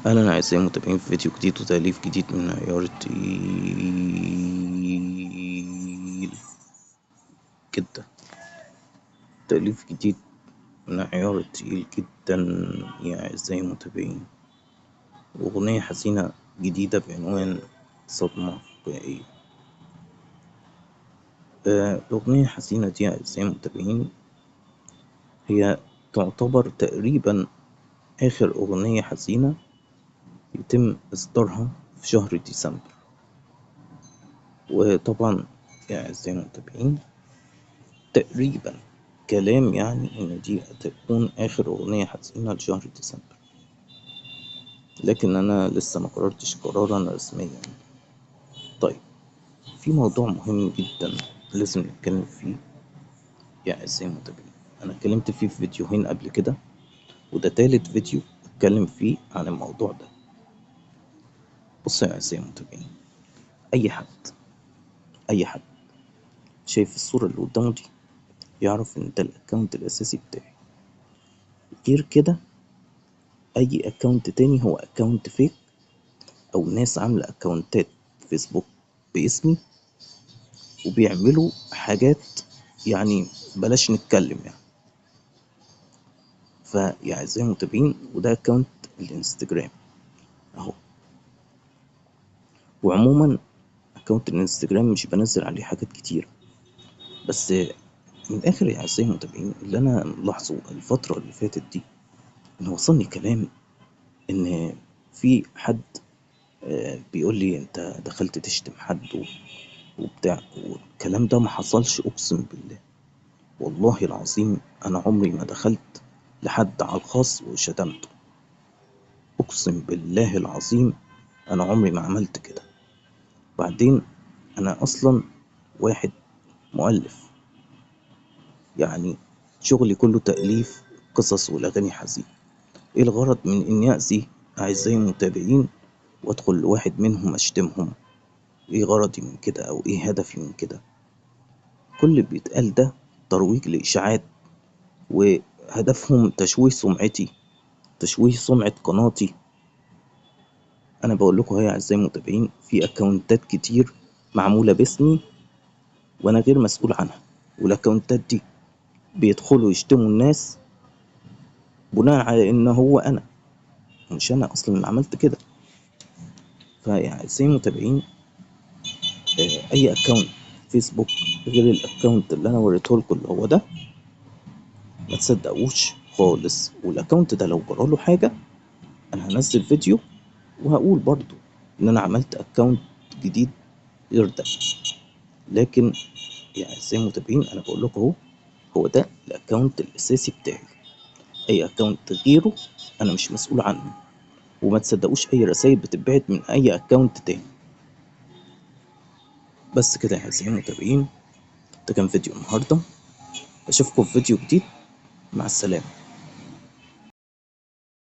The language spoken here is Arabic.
أهلا أعزائي المتابعين في فيديو جديد وتأليف جديد من عيار تقيل جدا. تأليف جديد من عيار تقيل جدا يا أعزائي المتابعين، وأغنية حزينة جديدة بعنوان صدمة فجائية. الأغنية الحزينة دي يا أعزائي المتابعين هي تعتبر تقريبا آخر أغنية حزينة يتم إصدارها في شهر ديسمبر. وطبعا يا أعزائي المتابعين تقريبا كلام يعني إن دي هتكون آخر أغنية حزينة لشهر ديسمبر، لكن أنا لسه ما قررتش قرارا رسميا. طيب، في موضوع مهم جدا لازم نتكلم فيه يا أعزائي المتابعين. أنا اتكلمت فيه في فيديوهين قبل كده، وده تالت فيديو أتكلم فيه عن الموضوع ده. بص يا أعزائي المتابعين، أي حد شايف الصورة اللي قدامه دي يعرف إن ده الأكونت الأساسي بتاعي. غير كده أي أكونت تاني هو أكونت فيك، او ناس عامله اكونتات فيسبوك باسمي وبيعملوا حاجات يعني بلاش نتكلم يعني. فيا اعزائي المتابعين، وده اكونت الانستجرام اهو. وعموما اكونت الانستجرام مش بنزل عليه حاجات كتير، بس من الاخر يا اعزائي المتابعين اللي انا ملاحظه الفتره اللي فاتت دي ان وصلني كلام ان في حد بيقول لي انت دخلت تشتم حد وبتاع، والكلام ده ما حصلش اقسم بالله. والله العظيم أنا عمري ما دخلت لحد على الخاص وشتمته، أقسم بالله العظيم أنا عمري ما عملت كده. بعدين أنا أصلا واحد مؤلف، يعني شغلي كله تأليف قصص والأغاني حزين. إيه الغرض من إني أذي أعزائي المتابعين وأدخل لواحد منهم أشتمهم؟ إيه غرضي من كده أو إيه هدفي من كده؟ كل اللي بيتقال ده ترويج لإشاعات، وهدفهم تشويه سمعتي، تشويه سمعة قناتي. انا بقول لكم اهو يا اعزائي المتابعين، في اكونتات كتير معموله باسمي وانا غير مسؤول عنها، والاكونتات دي بيدخلوا يشتموا الناس بناء على ان هو انا، مش انا اصلا اللي عملت كده. فيا اعزائي المتابعين، اي اكونت فيسبوك غير الاكونت اللي انا وريته لكم اللي هو ده ما تصدقوش خالص. والاكونت ده لو جراله حاجه انا هنزل فيديو وهقول برضو ان انا عملت اكونت جديد غير ده. لكن يا اعزائي المتابعين انا بقول لكم اهو، هو ده الاكونت الاساسي بتاعي. اي اكونت غيره انا مش مسؤول عنه، وما تصدقوش اي رسائل بتتبعت من اي اكونت تاني. بس كده يا اعزائي المتابعين، ده كان فيديو النهارده. اشوفكم في فيديو جديد، مع السلامه.